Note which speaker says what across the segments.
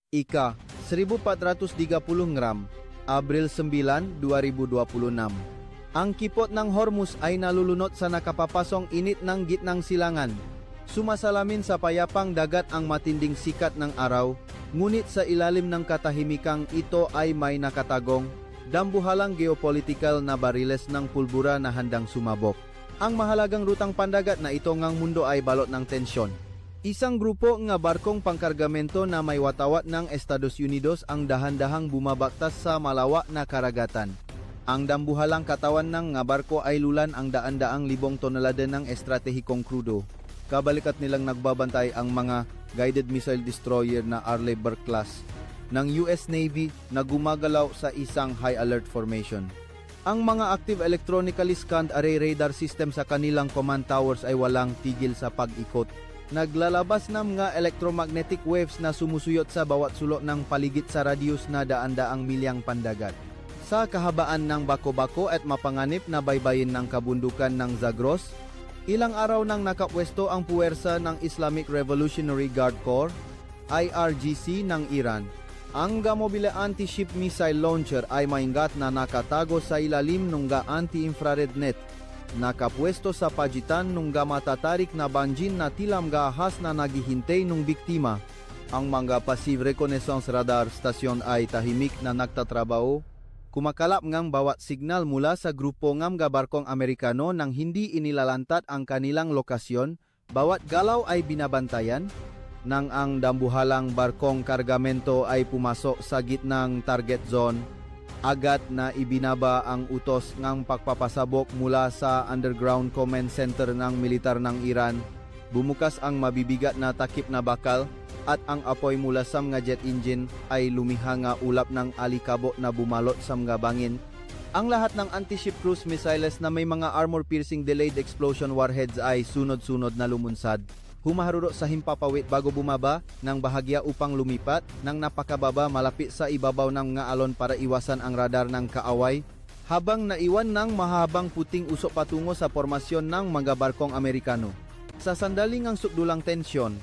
Speaker 1: Ika, 1430 gram, Abril 9, 2026. Ang kipot ng Hormuz ay nalulunot sa nakapapasong init ng gitnang silangan. Sumasalamin sa payapang dagat ang matinding sikat ng araw, ngunit sa ilalim ng katahimikang ito ay may nakatagong, dambuhalang geopolitikal na bariles ng pulbura na handang sumabok. Ang mahalagang rutang pandagat na ito ngang mundo ay balot ng tensyon. Isang grupo nga barkong pangkargamento na may watawat ng Estados Unidos ang dahan-dahang bumabaktas sa malawak na karagatan. Ang dambuhalang katawan ng nga barko ay lulan ang daan-daang libong tonelada ng estratehikong krudo. Kabalikat nilang nagbabantay ang mga guided missile destroyer na Arleigh Burke class ng US Navy na gumagalaw sa isang high alert formation. Ang mga active electronically scanned array radar system sa kanilang command towers ay walang tigil sa pag-ikot. Naglalabas ng mga electromagnetic waves na sumusuyot sa bawat sulok ng paligid sa radius na daan-daang milyang pandagat. Sa kahabaan ng bako-bako at mapanganib na baybayin ng kabundukan ng Zagros, ilang araw nang nakapwesto ang puwersa ng Islamic Revolutionary Guard Corps, IRGC ng Iran. Ang gamobile anti-ship missile launcher ay maingat na nakatago sa ilalim ng anti-infrared net. Nakapwesto sa pagitan ng matatarik na banjin na tilam gahas na naghihintay ng biktima. Ang mga passive reconnaissance radar stasyon ay tahimik na nagtatrabaho. Kumakalap ngang bawat signal mula sa grupo ng barkong Amerikano nang hindi inilalantat ang kanilang lokasyon. Bawat galaw ay binabantayan. Nang ang dambuhalang barkong kargamento ay pumasok sa gitnang target zone, agad na ibinaba ang utos ng pagpapasabok mula sa underground command center ng militar ng Iran. Bumukas ang mabibigat na takip na bakal at ang apoy mula sa mga jet engine ay lumihang nga ulap ng alikabok na bumalot sa mga bangin. Ang lahat ng anti-ship cruise missiles na may mga armor-piercing delayed explosion warheads ay sunod-sunod na lumunsad. Humaharuro sa himpapawid bago bumaba ng bahagya upang lumipat ng napakababa malapit sa ibabaw ng nga alon para iwasan ang radar ng kaaway, habang naiwan ng mahabang puting usok patungo sa formasyon ng mga barkong Amerikano. Sa sandaling ang sukdulang tensyon,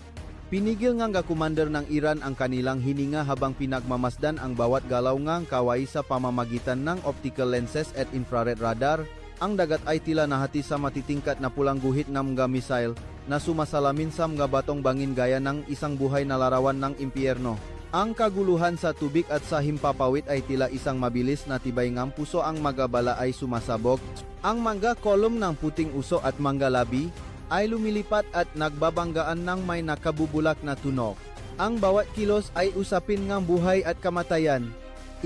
Speaker 1: pinigil nga commander ng Iran ang kanilang hininga habang pinagmamasdan ang bawat galaw ng kaway sa pamamagitan ng optical lenses at infrared radar. Ang dagat ay tila nahati sa matitingkat na pulang guhit ng mga missile na sumasalamin sa mga batong bangin gaya ng isang buhay na larawan ng impyerno. Ang kaguluhan sa tubig at sa himpapawid ay tila isang mabilis na tibay ng puso ang mga bala ay sumasabog. Ang mga kolom ng puting uso at mga labi ay lumilipat at nagbabanggaan ng may nakabubulak na tunog. Ang bawat kilos ay usapin ng buhay at kamatayan.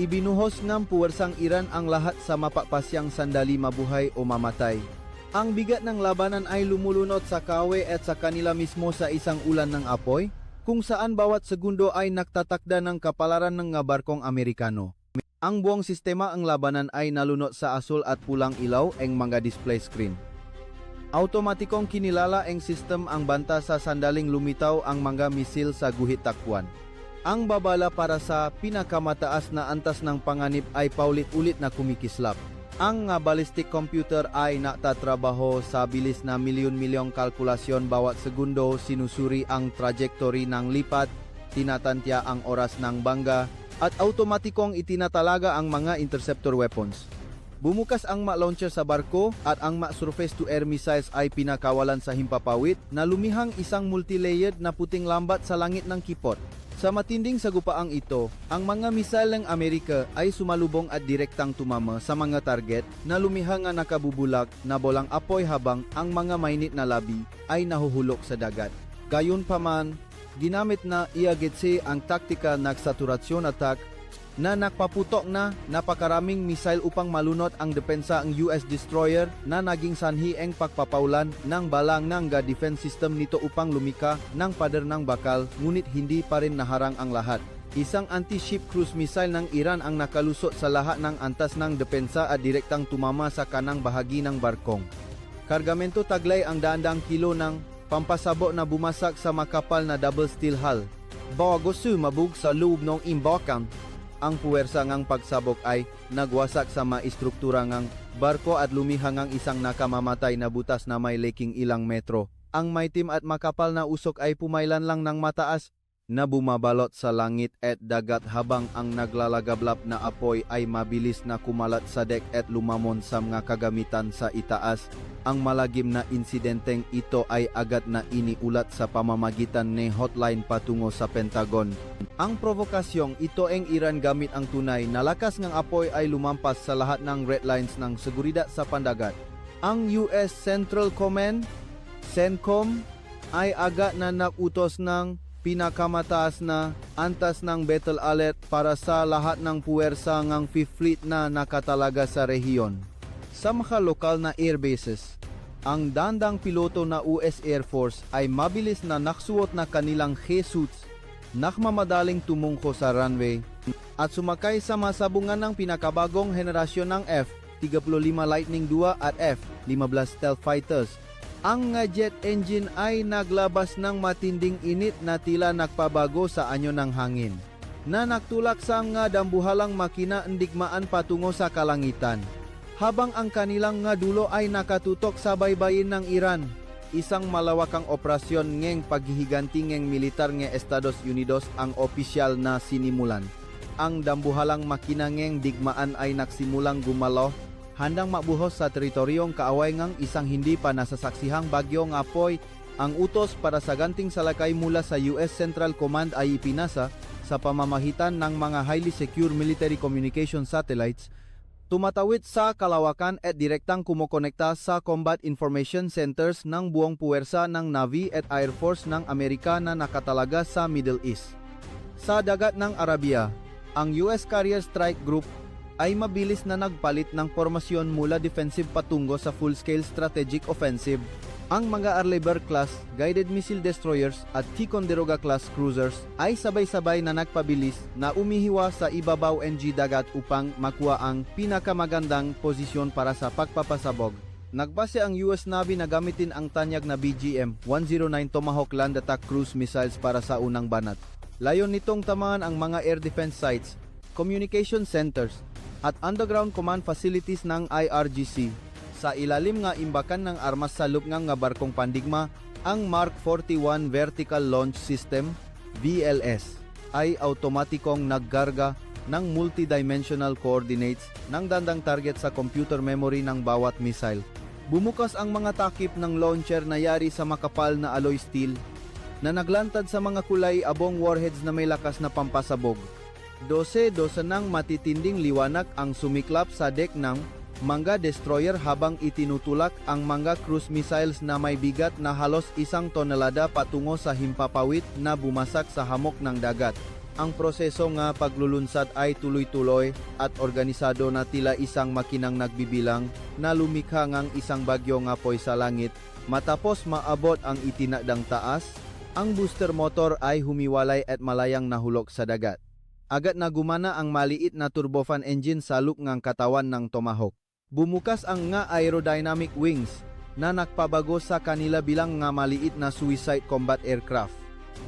Speaker 1: Ibinuhos ng puwersang Iran ang lahat sa mapapasyang sandali mabuhay o mamatay. Ang bigat ng labanan ay lumulunot sa kawe at sa kanila mismo sa isang ulan ng apoy, kung saan bawat segundo ay nagtatakda ng kapalaran ng nga barkong Amerikano. Ang buong sistema ang labanan ay nalunot sa asul at pulang ilaw ang mga display screen. Automatikong kinilala ang system ang banta sa sandaling lumitaw ang mga misil sa guhit takwan. Ang babala para sa pinakamataas na antas ng panganib ay paulit-ulit na kumikislap. Ang ballistic computer ay natatrabaho sa bilis na milyon-milyong kalkulasyon bawat segundo, sinusuri ang trajectory ng lipat, tinatantya ang oras ng bangga, at automatikong itinatalaga ang mga interceptor weapons. Bumukas ang launcher sa barko at ang surface-to-air missiles ay pinakawalan sa himpapawid na lumihang isang multi-layered na puting lambat sa langit ng kipot. Sa matinding sagupaang ito, ang mga misal ng Amerika ay sumalubong at direktang tumama sa mga target na lumihang nga nakabubulak na bolang apoy habang ang mga mainit na labi ay nahuhulok sa dagat. Gayunpaman, ginamit na IAGC ang taktika ng saturation attack na nagpaputok na napakaraming missile upang malunot ang depensa ng US destroyer na naging sanhi ang pagpapaulan ng balang ng defense system nito upang lumika ng pader ng bakal, ngunit hindi pa rin naharang ang lahat. Isang anti-ship cruise missile ng Iran ang nakalusot sa lahat ng antas ng depensa at direktang tumama sa kanang bahagi ng barkong. Kargamento taglay ang daang kilo ng pampasabo na bumasak sa makapal na double steel hull. Bago sumabog sa loob ng imbakan, ang puwersa ngang pagsabok ay nagwasak sa maistruktura ngang barko at lumihang ang isang nakamamatay na butas na may leking ilang metro. Ang maitim at makapal na usok ay pumailan lang ng mataas na bumabalot sa langit at dagat habang ang naglalagablap na apoy ay mabilis na kumalat sa dek at lumamon sa mga kagamitan sa itaas. Ang malagim na insidenteng ito ay agad na iniulat sa pamamagitan ng hotline patungo sa Pentagon. Ang provokasyong ito ang Iran gamit ang tunay na lakas ng apoy ay lumampas sa lahat ng red lines ng seguridad sa pandagat. Ang US Central Command, CENTCOM, ay agad na nakutos ng pinakamataas na antas ng battle alert para sa lahat ng puwersa ng Fifth Fleet na nakatalaga sa rehiyon. Sa mga lokal na airbases, ang dandang piloto na US Air Force ay mabilis na naksuot na kanilang G-suits, nakmamadaling tumungko sa runway, at sumakay sa masabungan ng pinakabagong henerasyon ng F-35 Lightning II at F-15 stealth fighters. Ang jet engine ay naglabas ng matinding init na tila nagpabago sa anyo ng hangin, na nagtulak sa nga dambuhalang makina ndigmaan patungo sa kalangitan. Habang ang kanilang nga dulo ay nakatutok sa baybayin ng Iran, isang malawakang operasyon ngeng paghihiganti ngeng militar ng Estados Unidos ang opisyal na sinimulan. Ang dambuhalang makina ngeng digmaan ay nagsimulang gumalaw, handang mabuhos sa teritoryong kaaway ngang isang hindi pa nasasaksihang bagyo ng apoy. Ang utos para sa ganting salakay mula sa US Central Command ay ipinasa sa pamamagitan ng mga highly secure military communication satellites, tumatawid sa kalawakan at direktang kumokonekta sa combat information centers ng buong puwersa ng Navy at Air Force ng Amerika na nakatalaga sa Middle East. Sa dagat ng Arabia, ang US Carrier Strike Group ay mabilis na nagpalit ng formasyon mula defensive patungo sa full-scale strategic offensive. Ang mga Arleigh-class guided missile destroyers at Ticonderoga-class cruisers ay sabay-sabay na nagpabilis na umihiwa sa ibabaw ng dagat upang makuha ang pinakamagandang posisyon para sa pagpapasabog. Nagbase ang US Navy na gamitin ang tanyag na BGM-109 Tomahawk land attack cruise missiles para sa unang banat. Layon nitong tamaan ang mga air defense sites, communication centers, at underground command facilities ng IRGC. Sa ilalim nga imbakan ng armas sa loob nga barkong pandigma, ang Mark 41 Vertical Launch System, VLS, ay automatikong naggarga ng multidimensional coordinates ng dandang target sa computer memory ng bawat missile. Bumukas ang mga takip ng launcher na yari sa makapal na alloy steel na naglantad sa mga kulay abong warheads na may lakas na pampasabog. 12 ng matitinding liwanag ang sumiklap sa deck ng mga destroyer habang itinutulak ang mga cruise missiles na may bigat na halos 1 tonelada patungo sa himpapawid na bumasak sa hamok ng dagat. Ang proseso nga paglulunsad ay tuloy-tuloy at organisado na tila isang makinang nagbibilang na lumikha ngang isang bagyo nga apoy sa langit. Matapos maabot ang itinadang taas, ang booster motor ay humiwalay at malayang nahulog sa dagat. Agad na gumana ang maliit na turbofan engine sa loop ngang katawan ng Tomahawk. Bumukas ang nga aerodynamic wings na nagpabago sa kanila bilang nga maliit na suicide combat aircraft.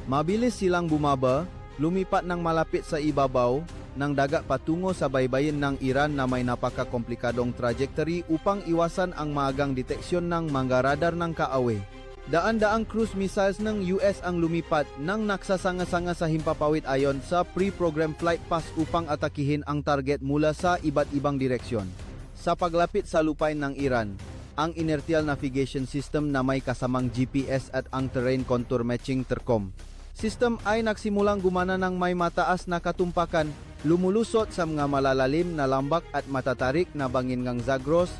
Speaker 1: Mabilis silang bumaba, lumipat ng malapit sa ibabaw ng dagat patungo sa baybayin ng Iran na may napakakomplikadong trajectory upang iwasan ang maagang deteksyon ng mga radar ng kaaway. Daan-daang cruise missiles ng US ang lumipat nang nagsasanga-sanga sa himpapawid ayon sa pre-programmed flight path upang atakihin ang target mula sa iba't ibang direksyon. Sa paglapit sa lupain ng Iran, ang inertial navigation system na may kasamang GPS at ang terrain contour matching TERCOM system ay nagsimulang gumana ng may mataas na katumpakan, lumulusot sa mga malalalim na lambak at matatarik na bangin ngang Zagros.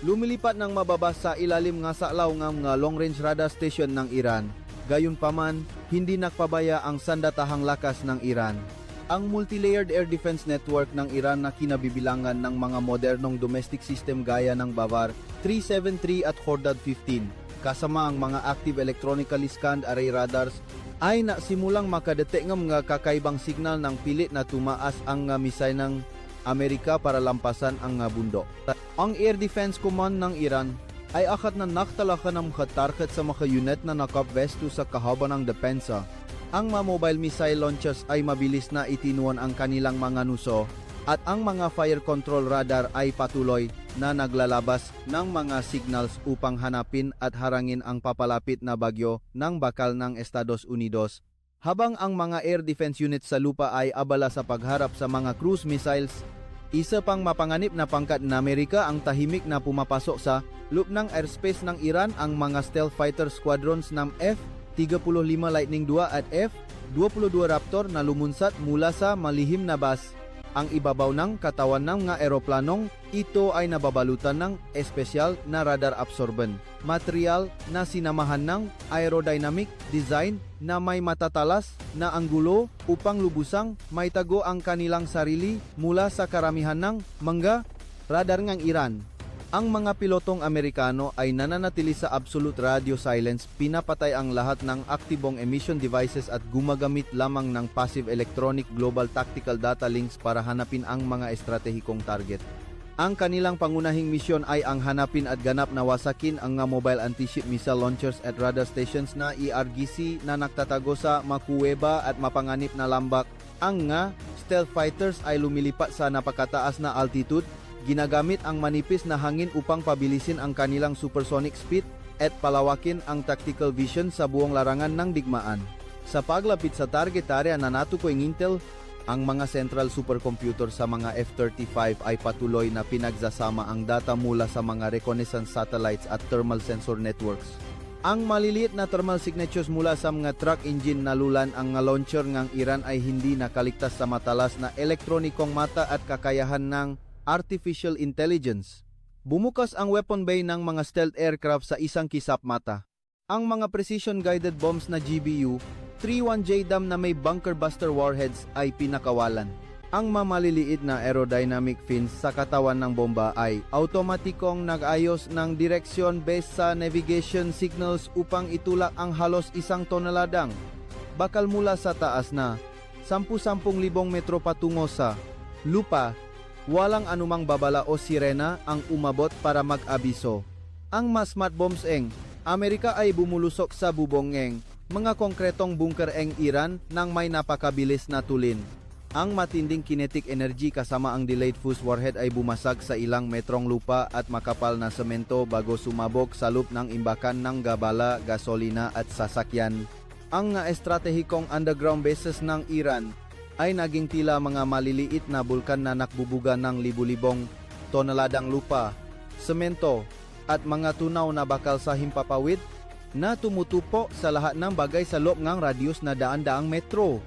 Speaker 1: Lumilipat ng mababa sa ilalim nga saklaw nga mga long-range radar station ng Iran. Gayunpaman, hindi nakpabaya ang sandatahang lakas ng Iran. Ang multi-layered air defense network ng Iran na kinabibilangan ng mga modernong domestic system gaya ng Bavar 373 at Khordad 15, kasama ang mga active electronically scanned array radars, ay nasimulang makadetect ng mga kakaibang signal ng pilit na tumaas ang misay ng Amerika para lampasan ang bundok. Ang Air Defense Command ng Iran ay akad na naktalakan ng mga target sa mga unit na nakapwesto sa kahaba ng depensa. Ang mga mobile missile launchers ay mabilis na itinuan ang kanilang mga nuso at ang mga fire control radar ay patuloy na naglalabas ng mga signals upang hanapin at harangin ang papalapit na bagyo ng bakal ng Estados Unidos. Habang ang mga air defense units sa lupa ay abala sa pagharap sa mga cruise missiles, isa pang mapanganib na pangkat ng Amerika ang tahimik na pumapasok sa lupnang airspace ng Iran ang mga stealth fighter squadrons ng F-35 Lightning II at F-22 Raptor na lumunsat mula sa malihim na base. Ang ibabaw ng katawan ng mga eroplanong ito ay nababalutan ng espesyal na radar absorbent material na sinamahan ng aerodynamic design na may matatalas na anggulo upang lubusang maitago ang kanilang sarili mula sa karamihan ng mga radar ng Iran. Ang mga pilotong Amerikano ay nananatili sa absolute radio silence, pinapatay ang lahat ng aktibong emission devices at gumagamit lamang ng passive electronic global tactical data links para hanapin ang mga estratehikong target. Ang kanilang pangunahing misyon ay ang hanapin at ganap na wasakin ang mga mobile anti-ship missile launchers at radar stations na ERGC na nagtatago sa makuweba at mapanganib na lambak. Ang nga stealth fighters ay lumilipat sa napakataas na altitude, ginagamit ang manipis na hangin upang pabilisin ang kanilang supersonic speed at palawakin ang tactical vision sa buong larangan ng digmaan. Sa paglapit sa target area na natukoy ng Intel, ang mga central supercomputer sa mga F-35 ay patuloy na pinagsasama ang data mula sa mga reconnaissance satellites at thermal sensor networks. Ang maliliit na thermal signatures mula sa mga truck engine na lulan ang nga launcher ng Iran ay hindi nakaligtas sa matalas na elektronikong mata at kakayahan ng artificial intelligence. Bumukas ang weapon bay ng mga stealth aircraft sa isang kisap mata. Ang mga precision-guided bombs na GBU-31 JDAM na may bunker buster warheads ay pinakawalan. Ang mamaliliit na aerodynamic fins sa katawan ng bomba ay automatikong nag-ayos ng direksyon based sa navigation signals upang itulak ang halos 1 toneladang bakal mula sa taas na 10,000 metro patungo sa lupa. Walang anumang babala o sirena ang umabot para mag-abiso. Ang mas smart bombs Amerika ay bumulusok sa bubong mga konkretong bunker Iran nang may napakabilis na tulin. Ang matinding kinetic energy kasama ang delayed fuse warhead ay bumasag sa ilang metrong lupa at makapal na semento bago sumabog sa loop ng imbakan ng gabala, gasolina at sasakyan. Ang estratehikong underground bases ng Iran ay naging tila mga maliliit na bulkan na nakbubuga ng libu-libong toneladang lupa, semento, at mga tunaw na bakal sa himpapawid na tumutupo sa lahat ng bagay sa loob ng radius na daan-daang metro.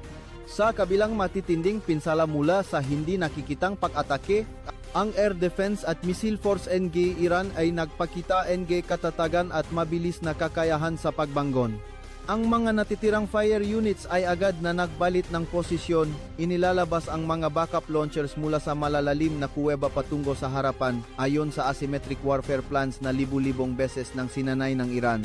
Speaker 1: Sa kabilang matitinding pinsala mula sa hindi nakikitang pag-atake, ang Air Defense at Missile Force NG Iran ay nagpakita ng katatagan at mabilis na kakayahan sa pagbangon. Ang mga natitirang fire units ay agad na nagbalit ng posisyon, inilalabas ang mga backup launchers mula sa malalalim na kuweba patungo sa harapan ayon sa asymmetric warfare plans na libu-libong beses ng sinanay ng Iran.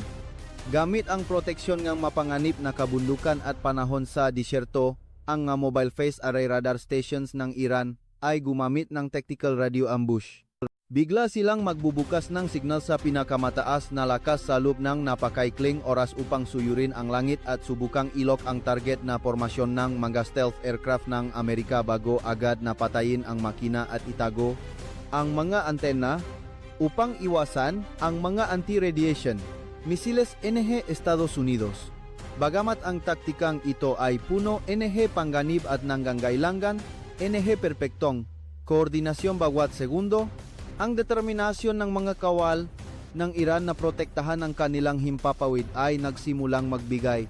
Speaker 1: Gamit ang proteksyon ng mapanganib na kabundukan at panahon sa disyerto, ang mobile phase array radar stations ng Iran ay gumamit ng tactical radio ambush. Bigla silang magbubukas ng signal sa pinakamataas na lakas sa loob ng napakaikling oras upang suyurin ang langit at subukang ilok ang target na formasyon ng mga stealth aircraft ng Amerika bago agad napatayin ang makina at itago ang mga antena upang iwasan ang mga anti-radiation misiles NG Estados Unidos. Bagamat ang taktikang ito ay puno NG panganib at nanggangailangan NG perpektong koordinasyon bawat segundo, ang determinasyon ng mga kawal ng Iran na protektahan ang kanilang himpapawid ay nagsimulang magbigay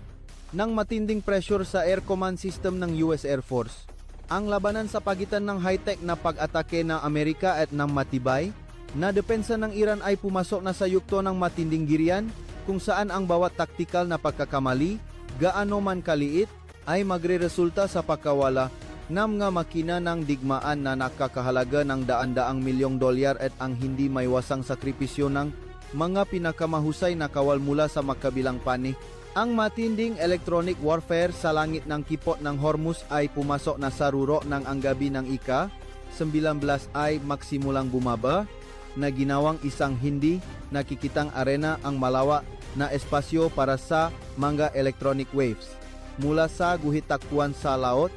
Speaker 1: ng matinding pressure sa air command system ng US Air Force. Ang labanan sa pagitan ng high-tech na pag-atake ng Amerika at ng matibay na depensa ng Iran ay pumasok na sa yugto ng matinding girian kung saan ang bawat taktikal na pagkakamali, gaano man kaliit, ay magreresulta sa pagkawala ng mga makina ng digmaan na nakakahalaga ng daan-daang milyong dolyar at ang hindi maiwasang sakripisyo ng mga pinakamahusay na kawal mula sa magkabilang panig. Ang matinding electronic warfare sa langit ng kipot ng Hormuz ay pumasok na sa ruro ng ang gabi ng ika-19 ay magsimulang bumaba na ginawang isang hindi nakikitang arena ang malawa na espasyo para sa mga electronic waves. Mula sa guhit-takbuhan sa laot,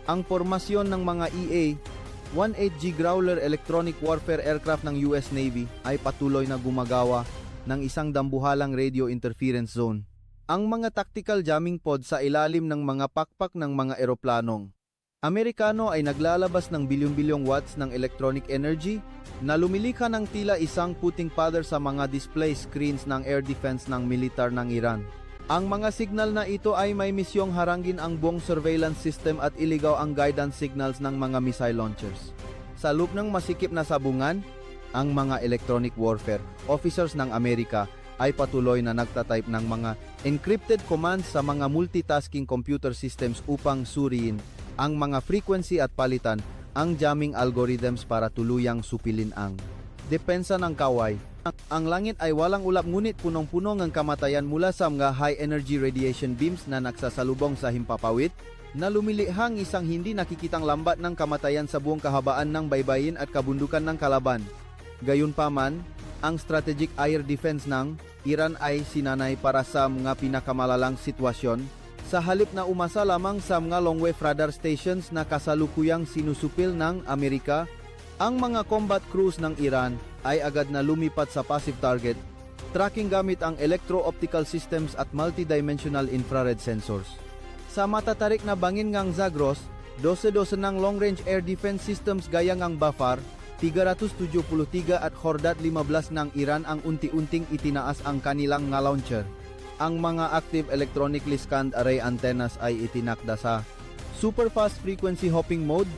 Speaker 1: ang formasyon ng mga EA-18G Growler electronic warfare aircraft ng US Navy ay patuloy na gumagawa ng isang dambuhalang radio interference zone. ang mga tactical jamming pod sa ilalim ng mga pakpak ng mga eroplanong Amerikano ay naglalabas ng bilyon-bilyong watts ng electronic energy na lumilikha ng tila isang puting powder sa mga display screens ng air defense ng militar ng Iran. Ang mga signal na ito ay may misyong harangin ang buong surveillance system at iligaw ang guidance signals ng mga missile launchers. Sa loob ng masikip na sabungan, ang mga electronic warfare officers ng Amerika ay patuloy na nagtatype ng mga encrypted commands sa mga multitasking computer systems upang suriin ang mga frequency at palitan ang jamming algorithms para tuluyang supilin ang depensa ng kaway. Ang langit ay walang ulap ngunit punong-puno ng kamatayan mula sa mga high energy radiation beams na nagsasalubong sa himpapawid na lumilihang isang hindi nakikitang lambat ng kamatayan sa buong kahabaan ng baybayin at kabundukan ng kalaban. Gayunpaman, ang strategic air defense ng Iran ay sinanay para sa mga pinakamalalang sitwasyon sa halip na umasa lamang sa mga long-wave radar stations na kasalukuyang sinusupil ng Amerika. Ang mga combat crews ng Iran ay agad na lumipat sa passive target tracking gamit ang electro-optical systems at multidimensional infrared sensors. Sa matatarik na bangin ngang Zagros, 12 ng long-range air defense systems gaya ngang Bafar 373 at Khordad 15 ng Iran ang unti-unting itinaas ang kanilang nga launcher. Ang mga active electronically scanned array antennas ay itinakda sa super fast frequency hopping mode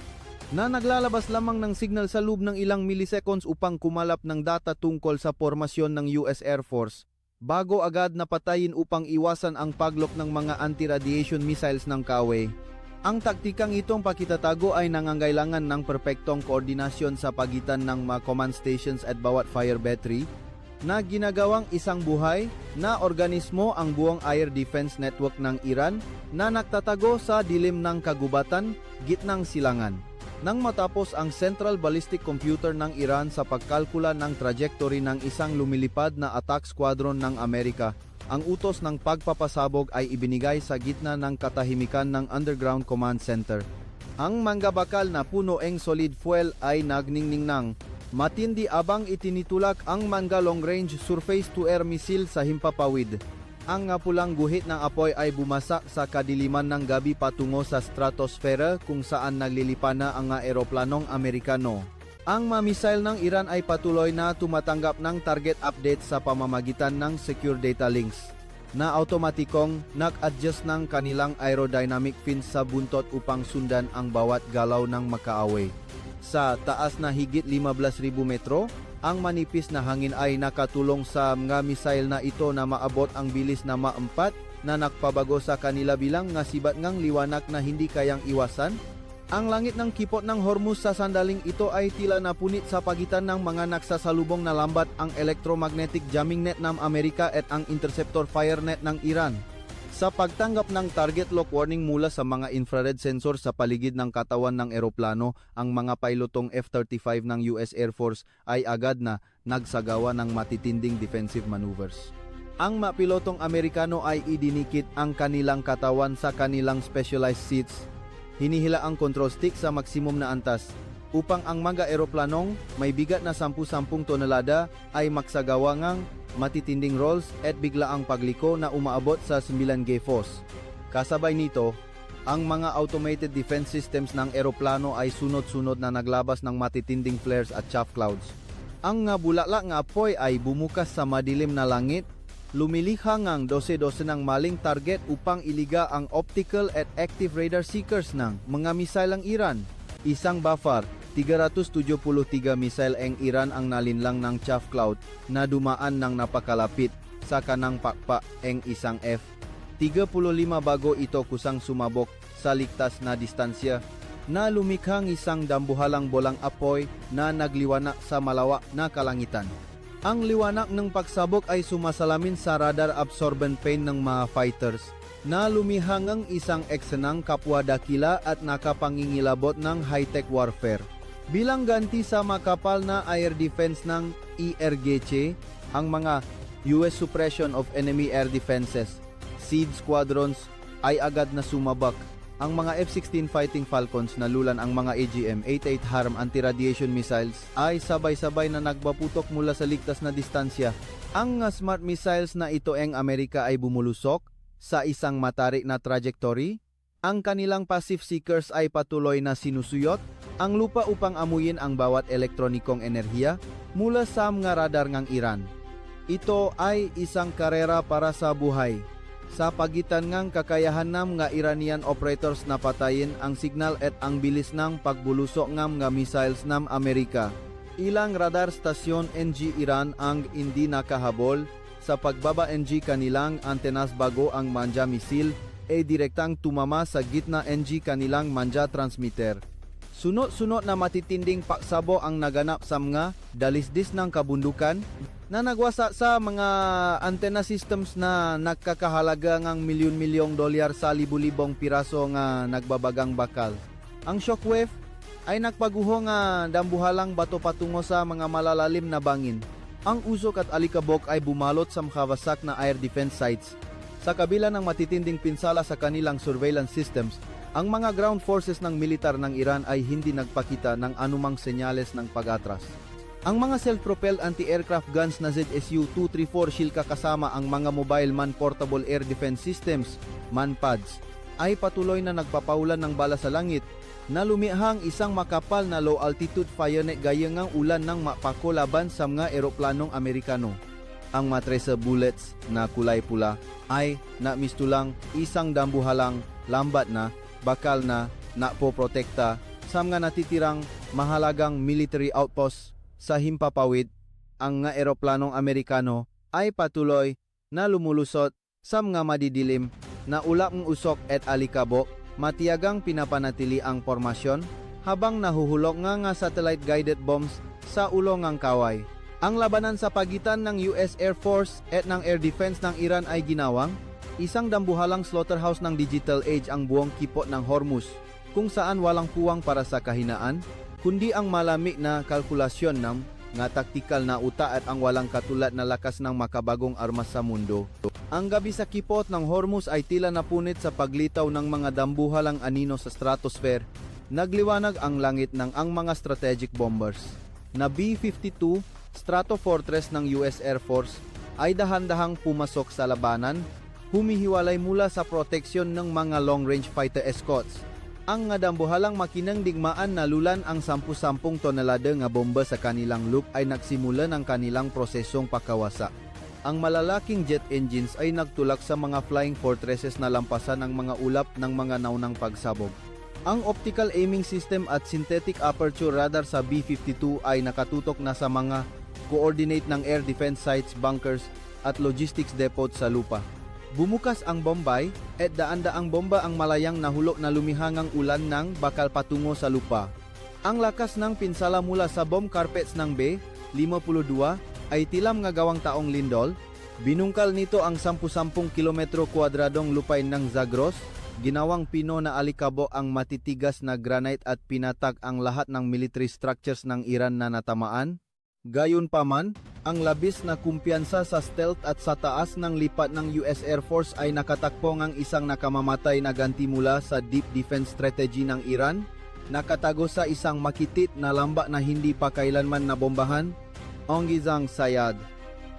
Speaker 1: na naglalabas lamang ng signal sa loob ng ilang milliseconds upang kumalap ng data tungkol sa formasyon ng US Air Force bago agad napatayin upang iwasan ang paglok ng mga anti-radiation missiles ng Kawe. Ang taktikang itong pakitatago ay nangangailangan ng perpektong koordinasyon sa pagitan ng mga command stations at bawat fire battery na ginagawang isang buhay na organismo. Ang buong air defense network ng Iran na nagtatago sa dilim ng kagubatan, gitnang silangan. Nang matapos ang Central Ballistic Computer ng Iran sa pagkalkula ng trajectory ng isang lumilipad na attack squadron ng Amerika, ang utos ng pagpapasabog ay ibinigay sa gitna ng katahimikan ng Underground Command Center. Ang manggabakal na punoeng solid fuel ay nagningning ng matindi abang itinitulak ang mga long-range surface-to-air missile sa himpapawid. Ang pulang guhit ng apoy ay bumasak sa kadiliman ng gabi patungo sa stratosphere kung saan naglilipa na ang eroplanong Amerikano. Ang mga missile ng Iran ay patuloy na tumatanggap ng target update sa pamamagitan ng secure data links na automatikong nag-adjust ng kanilang aerodynamic fins sa buntot upang sundan ang bawat galaw ng makaaway. Sa taas na higit 15,000 metro, ang manipis na hangin ay nakatulong sa mga missile na ito na maabot ang bilis na maempat na nakpabago sa kanila bilang nga sibat ngang liwanag na hindi kayang iwasan. Ang langit ng kipot ng Hormuz sa sandaling ito ay tila napunit sa pagitan ng mga nagsasalubong na lambat, ang electromagnetic jamming net ng Amerika at ang interceptor fire net ng Iran. Sa pagtanggap ng target lock warning mula sa mga infrared sensor sa paligid ng katawan ng eroplano, ang mga pilotong F-35 ng US Air Force ay agad na nagsagawa ng matitinding defensive maneuvers. Ang mga pilotong Amerikano ay idinikit ang kanilang katawan sa kanilang specialized seats. Hinihila ang control stick sa maksimum na antas upang ang mga eroplanong may bigat na 10 tonelada ay magsagawa ngang matitinding rolls at biglaang pagliko na umaabot sa 9 G-force. Kasabay nito, ang mga automated defense systems ng eroplano ay sunod-sunod na naglabas ng matitinding flares at chaff clouds. Ang bulala nga apoy ay bumukas sa madilim na langit, lumilihang ang 12 ng maling target upang iliga ang optical at active radar seekers ng mga missile ng Iran. Isang Bafar 373 missile ang Iran ang nalinlang ng chaff cloud na dumaan ng napakalapit sa kanang pakpa ang isang F-35 bago ito kusang sumabok sa ligtas na distansya na lumikhang isang dambuhalang bolang apoy na nagliwanag sa malawak na kalangitan. Ang liwanag ng pagsabog ay sumasalamin sa radar absorbent pain ng mga fighters na lumihangang isang eksenang kapwa dakila at nakapangingilabot ng high-tech warfare. Bilang ganti sa makapal na air defense ng IRGC, ang mga US Suppression of Enemy Air Defenses, SEAD squadrons ay agad na sumabak. Ang mga F-16 Fighting Falcons na lulan ang mga AGM-88 HARM anti-radiation missiles ay sabay-sabay na nagbaputok mula sa ligtas na distansya. Ang smart missiles na ito ang Amerika ay bumulusok sa isang matarik na trajectory. Ang kanilang passive seekers ay patuloy na sinusuyot ang lupa upang amuyin ang bawat elektronikong enerhiya mula sa mga radar ng Iran. Ito ay isang karera para sa buhay. Sa pagitan ng kakayahan ng mga Iranian operators na patayin ang signal at ang bilis ng pagbulusok ng mga missiles ng Amerika. Ilang radar stasyon NG Iran ang hindi nakahabol sa pagbaba NG kanilang antenas bago ang manja misil ay direktang tumama sa gitna NG kanilang manja transmitter. Sunod-sunod na matitinding paksabo ang naganap sa mga dalisdis ng kabundukan na nagwasa sa mga antenna systems na nagkakahalaga ng milyon-milyong dolyar sa libu-libong piraso nga nagbabagang bakal. Ang shockwave ay nagpaguho nga dambuhalang bato patungo sa mga malalalim na bangin. Ang usok at alikabok ay bumalot sa makawasak na air defense sites. Sa kabila ng matitinding pinsala sa kanilang surveillance systems, ang mga ground forces ng militar ng Iran ay hindi nagpakita ng anumang senyales ng pag-atras. Ang mga self-propelled anti-aircraft guns na ZSU-234 Shilka kasama ang mga Mobile Man-Portable Air Defense Systems, MANPADS, ay patuloy na nagpapaulan ng bala sa langit na lumihang isang makapal na low-altitude fire net gaya ng ulan ng mapako laban sa mga eroplanong Amerikano. Ang matresa bullets na kulay pula ay namistulang isang dambuhalang lambat na bakal na napoprotekta sa mga natitirang mahalagang military outposts sa himpapawid. Ang nga eroplanong Amerikano ay patuloy na lumulusot sa mga madidilim na ulapng usok at alikabok, matiyagang pinapanatili ang formasyon habang nahuhulog nga satellite guided bombs sa ulo ng kaway. Ang labanan sa pagitan ng US Air Force at ng Air Defense ng Iran ay ginawang isang dambuhalang slaughterhouse ng digital age ang buong kipot ng Hormuz, kung saan walang puwang para sa kahinaan, kundi ang malamig na kalkulasyon ng nga taktikal na uta at ang walang katulad na lakas ng makabagong armas sa mundo. Ang gabi sa kipot ng Hormuz ay tila napunit sa paglitaw ng mga dambuhalang anino sa stratosphere. Nagliwanag ang langit ng ang mga strategic bombers na B-52 Stratofortress ng US Air Force ay dahan-dahang pumasok sa labanan, humihiwalay mula sa proteksyon ng mga long-range fighter escorts. Ang nga dambuhalang makinang digmaan na lulan ang 10 tonelada nga bomba sa kanilang loop ay nagsimula ng kanilang prosesong pakawasa. Ang malalaking jet engines ay nagtulak sa mga flying fortresses na lampasan ang mga ulap ng mga naunang pagsabog. Ang optical aiming system at synthetic aperture radar sa B-52 ay nakatutok na sa mga coordinate ng air defense sites, bunkers at logistics depot sa lupa. Bumukas ang Bombay at daan-daang bomba ang malayang nahulog na lumihangang ulan ng bakal patungo sa lupa. Ang lakas ng pinsala mula sa bomb carpets ng B-52 ay tilam nga gawang taong lindol. Binungkal nito ang 10 kilometro kwadradong lupain ng Zagros. Ginawang pino na alikabo ang matitigas na granite at pinatag ang lahat ng military structures ng Iran na natamaan. Gayunpaman, ang labis na kumpiyansa sa stealth at sa taas ng lipat ng US Air Force ay nakatakpo ng isang nakamamatay na ganti mula sa deep defense strategy ng Iran, nakatago sa isang makitit na lamba na hindi pa kailanman nabombahan. Ongizang Sayad,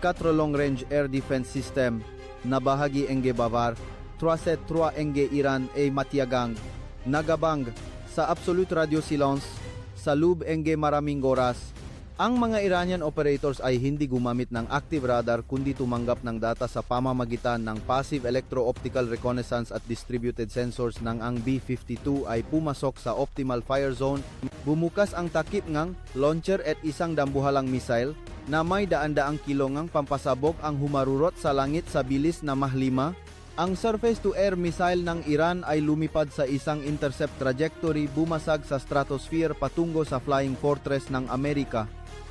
Speaker 1: 4 long-range air defense system na bahagi enge Bavar, 3 enge Iran ay matiyagang, nagabang sa absolute radio silence, sa lub enge maraming oras. Ang mga Iranian operators ay hindi gumamit ng active radar kundi tumanggap ng data sa pamamagitan ng passive electro-optical reconnaissance at distributed sensors ng ang B-52 ay pumasok sa optimal fire zone. Bumukas ang takip ngang launcher at isang dambuhalang missile na may daan-daang kilo ngang pampasabog ang humarurot sa langit sa bilis na Mach 5. Ang surface-to-air missile ng Iran ay lumipad sa isang intercept trajectory, bumasag sa stratosphere patungo sa flying fortress ng Amerika.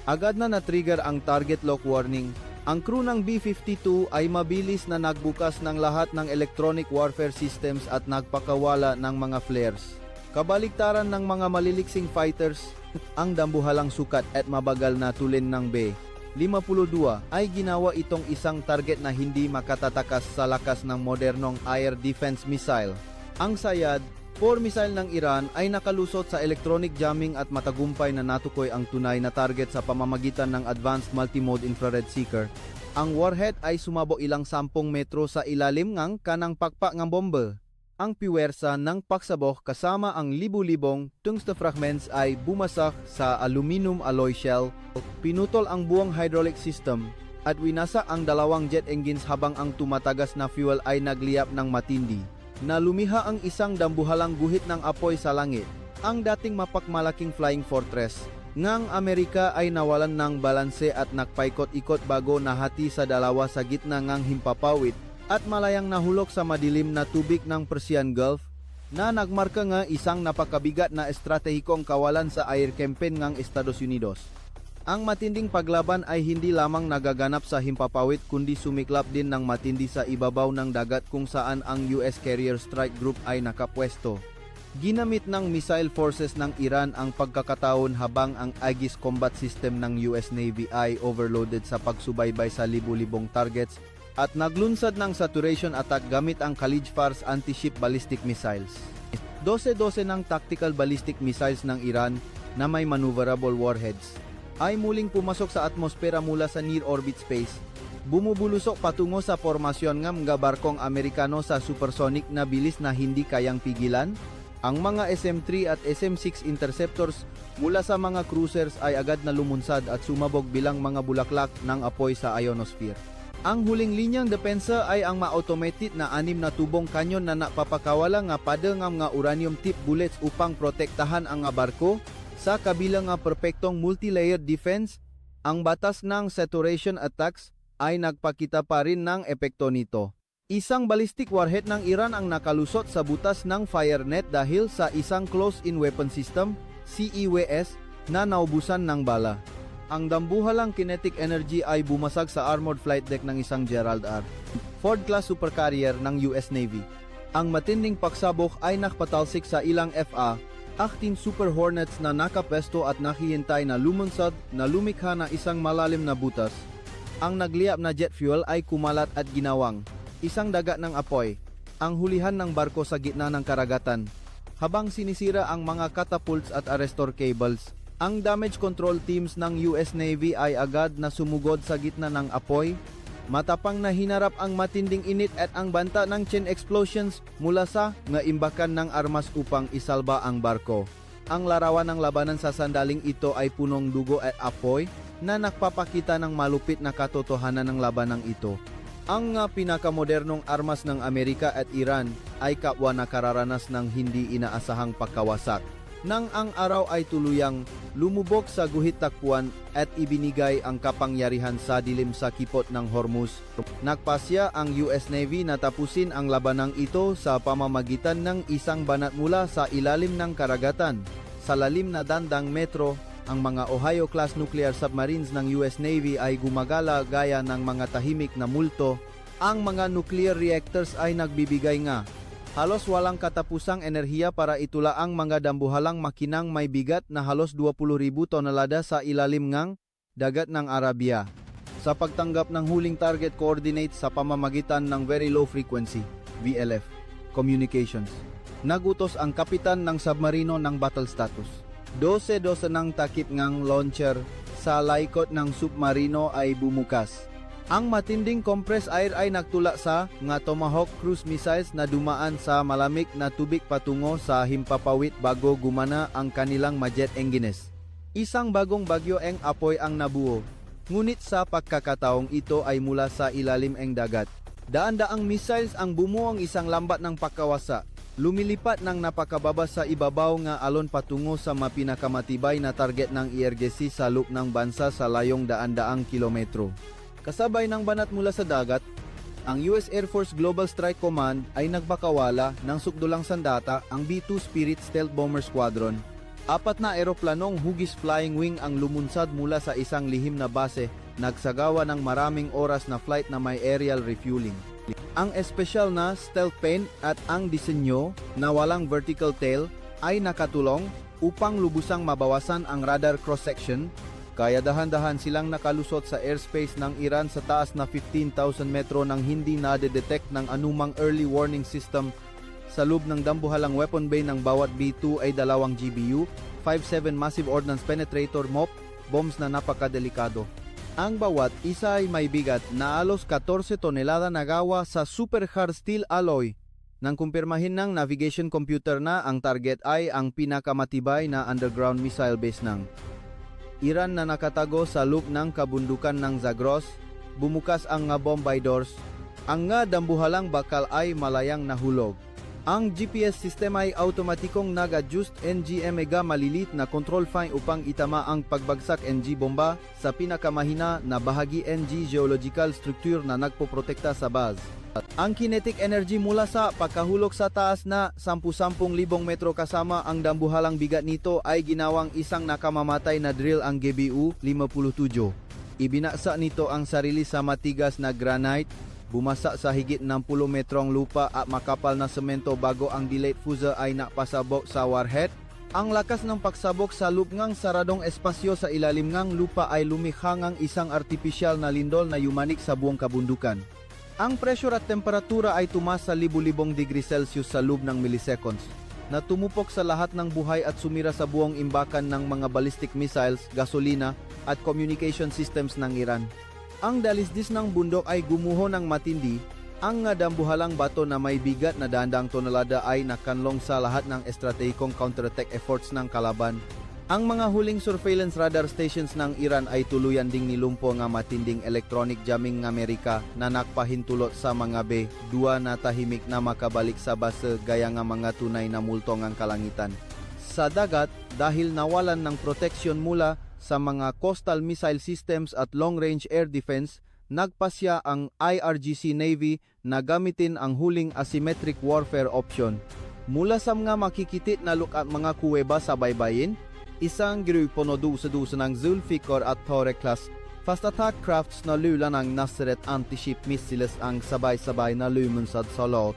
Speaker 1: Agad na na-trigger ang target lock warning. Ang crew ng B-52 ay mabilis na nagbukas ng lahat ng electronic warfare systems at nagpakawala ng mga flares. Kabaliktaran ng mga maliliksing fighters, ang dambuhalang sukat at mabagal na tulin ng B-52 ay ginawa itong isang target na hindi makatatakas sa lakas ng modernong air defense missile. Ang Sayad 4 missile ng Iran ay nakalusot sa electronic jamming at matagumpay na natukoy ang tunay na target sa pamamagitan ng Advanced Multimode Infrared Seeker. Ang warhead ay sumabo ilang 10 metro sa ilalim ng kanang pakpak ng bomba. Ang piwersa ng pagsabok kasama ang libu-libong tungsten fragments ay bumasak sa aluminum alloy shell, pinutol ang buong hydraulic system, at winasa ang dalawang jet engines habang ang tumatagas na fuel ay nagliyap ng matindi. Nalumiha ang isang dambuhalang guhit ng apoy sa langit. Ang dating mapakmalaking flying fortress ngang Amerika ay nawalan ng balanse at nagpaikot-ikot bago nahati sa dalawa sa gitna ng himpapawid at malayang nahulog sa madilim na tubig ng Persian Gulf na nagmarka nga isang napakabigat na estratehikong kawalan sa air campaign ng Estados Unidos. Ang matinding paglaban ay hindi lamang nagaganap sa himpapawid kundi sumiklap din ng matindi sa ibabaw ng dagat kung saan ang US Carrier Strike Group ay nakapwesto. Ginamit ng missile forces ng Iran ang pagkakataon habang ang Aegis combat system ng US Navy ay overloaded sa pagsubaybay sa libu-libong targets at naglunsad ng saturation attack gamit ang Khalid Fars anti-ship ballistic missiles. 12 ng tactical ballistic missiles ng Iran na may maneuverable warheads ay muling pumasok sa atmosfera mula sa near-orbit space. Bumubulusok patungo sa formasyon ng mga barkong Amerikano sa supersonic na bilis na hindi kayang pigilan. Ang mga SM-3 at SM-6 interceptors mula sa mga cruisers ay agad na lumunsad at sumabog bilang mga bulaklak ng apoy sa ionosphere. Ang huling linyang depensa ay ang ma-automated na 6 na tubong kanyon na napapakawala nga pada nga mga uranium-tipped bullets upang protektahan ang nga barko. Sa kabilang nga perpektong multi-layered defense, ang batas ng saturation attacks ay nagpakita pa rin ng epekto nito. Isang ballistic warhead ng Iran ang nakalusot sa butas ng fire net dahil sa isang close-in weapon system, CEWS, na naubusan ng bala. Ang dambuhalang kinetic energy ay bumasag sa armored flight deck ng isang Gerald R. Ford-class supercarrier ng US Navy. Ang matinding pagsabok ay nakpatalsik sa ilang FA, 18 Super Hornets na nakapwesto at nakihintay na lumunsad na lumikha na isang malalim na butas. Ang nagliyap na jet fuel ay kumalat at ginawang isang daga ng apoy, ang hulihan ng barko sa gitna ng karagatan. Habang sinisira ang mga catapults at arrestor cables, ang damage control teams ng US Navy ay agad na sumugod sa gitna ng apoy. Matapang na hinarap ang matinding init at ang banta ng chain explosions mula sa nga imbakan ng armas upang isalba ang barko. Ang larawan ng labanan sa sandaling ito ay punong dugo at apoy na nagpapakita ng malupit na katotohanan ng labanang ito. Ang pinakamodernong armas ng Amerika at Iran ay kapwa nakararanas ng hindi inaasahang pagkawasak. Nang ang araw ay tuluyang lumubog sa guhit takpuan at ibinigay ang kapangyarihan sa dilim sa kipot ng Hormuz, nagpasya ang US Navy na tapusin ang labanang ito sa pamamagitan ng isang banat mula sa ilalim ng karagatan. Sa lalim na dandang metro, ang mga Ohio-class nuclear submarines ng US Navy ay gumagala gaya ng mga tahimik na multo. Ang mga nuclear reactors ay nagbibigay nga halos walang katapusang enerhiya para itula ang mga dambuhalang makinang may bigat na halos 20,000 tonelada sa ilalim ng dagat ng Arabia. Sa pagtanggap ng huling target coordinates sa pamamagitan ng Very Low Frequency (VLF) communications, nagutos ang kapitan ng submarino ng battle status. 12 ng takip ngang launcher sa laikot ng submarino ay bumukas. Ang matinding compressed air ay nagtula sa nga Tomahawk cruise missiles na dumaan sa malamig na tubig patungo sa himpapawid bago gumana ang kanilang jet engines. Isang bagong bagyo ang apoy ang nabuo. Ngunit sa pagkakataong ito ay mula sa ilalim ng dagat. Daan-daang missiles ang bumuong isang lambat ng pagkawasa. Lumilipat ng napakababa sa ibabaw nga alon patungo sa mapinakamatibay na target ng IRGC sa loop ng bansa sa layong daan-daang kilometro. Kasabay ng banat mula sa dagat, ang US Air Force Global Strike Command ay nagbakawala ng sukdulang sandata ang B-2 Spirit Stealth Bomber Squadron. 4 na eroplanong Hughes Flying Wing ang lumunsad mula sa isang lihim na base, nagsagawa ng maraming oras na flight na may aerial refueling. Ang espesyal na stealth paint at ang disenyo na walang vertical tail ay nakatulong upang lubusang mabawasan ang radar cross-section, kaya dahan-dahan silang nakalusot sa airspace ng Iran sa taas na 15,000 metro nang hindi na-detect ng anumang early warning system Sa loob ng dambuhalang weapon bay ng bawat B2 ay 2 GBU, 5.7 Massive Ordnance Penetrator MOP, bombs na napakadelikado. Ang bawat isa ay may bigat na alos 14 tonelada na gawa sa super hard steel alloy. Nang kumpirmahin ng navigation computer na ang target ay ang pinakamatibay na underground missile base ng Iran na nakatago sa loop ng kabundukan ng Zagros, bumukas ang nga bombay doors. Ang nga dambuhalang bakal ay malayang nahulog. Ang GPS system ay automatikong nag-adjust ng mega malilit na control fine upang itama ang pagbagsak ng bomba sa pinakamahina na bahagi ng geological structure na nagpoprotekta sa base. Ang kinetic energy mula sa pagkahulog sa taas na 10,000 metro kasama ang dambuhalang bigat nito ay ginawang isang nakamamatay na drill ang GBU-57. Ibinasa nito ang sarili sa matigas na granite, bumasa sa higit 60 metrong lupa at makapal na semento bago ang delayed fuse ay napasabok sa warhead. Ang lakas ng pagsabok sa lubngang saradong espasyo sa ilalim ng lupa ay lumikhang ang isang artipisyal na lindol na yumanik sa buong kabundukan. Ang pressure at temperatura ay tumaas sa libu-libong degree Celsius sa loob ng milliseconds, na tumupok sa lahat ng buhay at sumira sa buong imbakan ng mga ballistic missiles, gasolina at communication systems ng Iran. Ang dalisdis ng bundok ay gumuho ng matindi. Ang dambuhalang bato na may bigat na dandang tonelada ay nakanlong sa lahat ng estratehikong counterattack efforts ng kalaban. Ang mga huling surveillance radar stations ng Iran ay tuluyan ding nilumpo nga matinding electronic jamming ng Amerika na nakpahintulot sa mga B-2 na tahimik na makabalik sa base gaya nga mga tunay na multong ang kalangitan. Sa dagat, dahil nawalan ng proteksyon mula sa mga coastal missile systems at long-range air defense, nagpasya ang IRGC Navy na gamitin ang huling asymmetric warfare option. Mula sa mga makikitit na at mga kuweba sa baybayin, isang grupo no dusa-dusa ng Zulfikar at Torre class fast attack crafts na lula ng Naseret anti-ship missiles ang sabay-sabay na lumunsad sa lot.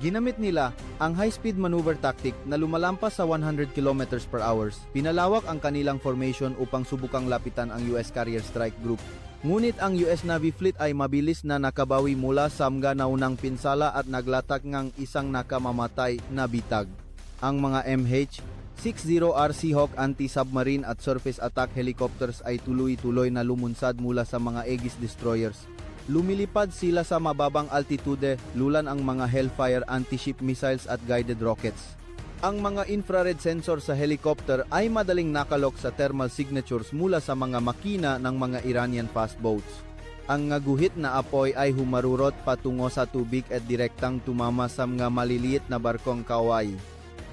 Speaker 1: Ginamit nila ang high-speed maneuver tactic na lumalampas sa 100 km per hour. Pinalawak ang kanilang formation upang subukang lapitan ang US Carrier Strike Group. Ngunit ang US Navy Fleet ay mabilis na nakabawi mula sa mga naunang pinsala at naglatag ng isang nakamamatay na bitag. Ang mga MH-60R Seahawk anti-submarine at surface attack helicopters ay tuloy-tuloy na lumunsad mula sa mga Aegis destroyers. Lumilipad sila sa mababang altitude, lulan ang mga Hellfire anti-ship missiles at guided rockets. Ang mga infrared sensor sa helicopter ay madaling nakalok sa thermal signatures mula sa mga makina ng mga Iranian fast boats. Ang guhit na apoy ay humarurot patungo sa tubig at direktang tumama sa mga maliliit na barkong kaway.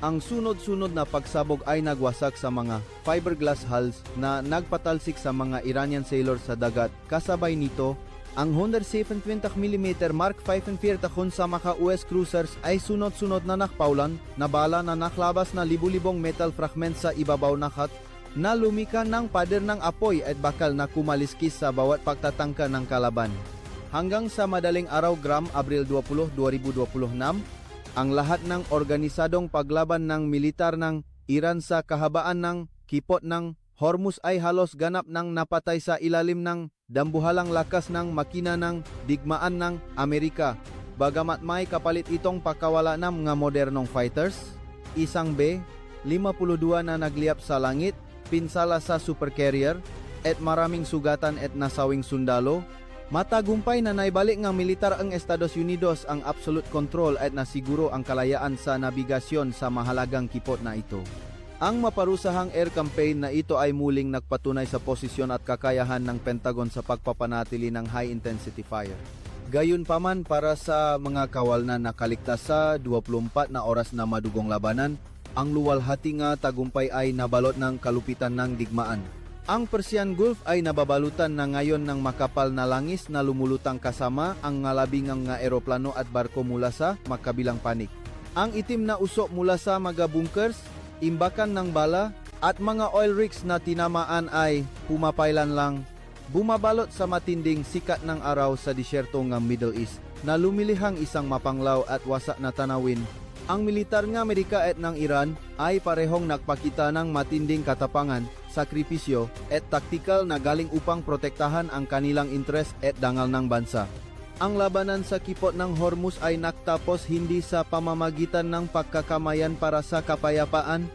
Speaker 1: Ang sunod-sunod na pagsabog ay nagwasak sa mga fiberglass hulls na nagpatalsik sa mga Iranian sailors sa dagat. Kasabay nito, ang 157mm Mark 45 sa mga US cruisers ay sunod-sunod na nakpaulan na bala na naklabas na libu-libong metal fragments sa ibabaw nakat na lumika ng pader ng apoy at bakal na kumaliskis sa bawat pagtatangka ng kalaban. Hanggang sa madaling araw Abril 20, 2026, ang lahat ng organisadong paglaban ng militar ng Iran sa kahabaan ng kipot ng Hormuz ay halos ganap ng napatay sa ilalim ng dambuhalang lakas ng makina ng digmaan ng Amerika. Bagamat may kapalit itong pakawala ng mga modernong fighters, isang B-52 na nagliyap sa langit, pinsala sa supercarrier, at maraming sugatan at nasawing sundalo, matagumpay na naibalik ng militar ang Estados Unidos ang absolute control at nasiguro ang kalayaan sa nabigasyon sa mahalagang kipot na ito. Ang maparusahang air campaign na ito ay muling nagpatunay sa posisyon at kakayahan ng Pentagon sa pagpapanatili ng high-intensity fire. Gayunpaman, para sa mga kawal na nakaligtas sa 24 na oras na madugong labanan, ang luwalhati nga tagumpay ay nabalot ng kalupitan ng digmaan. Ang Persian Gulf ay nababalutan na ngayon ng makapal na langis na lumulutang kasama ang ngalabingang nga eroplano at barko mula sa makabilang panig. Ang itim na usok mula sa mga bunkers, imbakan ng bala at mga oil rigs na tinamaan ay pumapailan lang, bumabalot sa matinding sikat ng araw sa disyerto ng Middle East na lumilihang isang mapanglaw at wasak na tanawin. Ang militar ng Amerika at ng Iran ay parehong nagpakita ng matinding katapangan, sakripisyo at taktikal na galing upang protektahan ang kanilang interes at dangal ng bansa. Ang labanan sa kipot ng Hormuz ay naktapos hindi sa pamamagitan ng pagkakamayan para sa kapayapaan,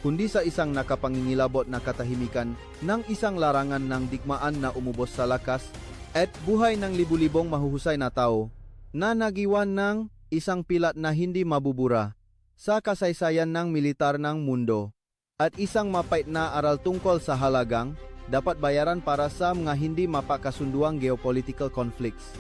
Speaker 1: kundi sa isang nakapangingilabot na katahimikan ng isang larangan ng digmaan na umubos sa lakas at buhay ng libu-libong mahuhusay na tao na nagiwan ng isang pilat na hindi mabubura sa kasaysayan ng militar ng mundo at isang mapait na aral tungkol sa halagang dapat bayaran para sa mga hindi mapakasunduang geopolitical conflicts.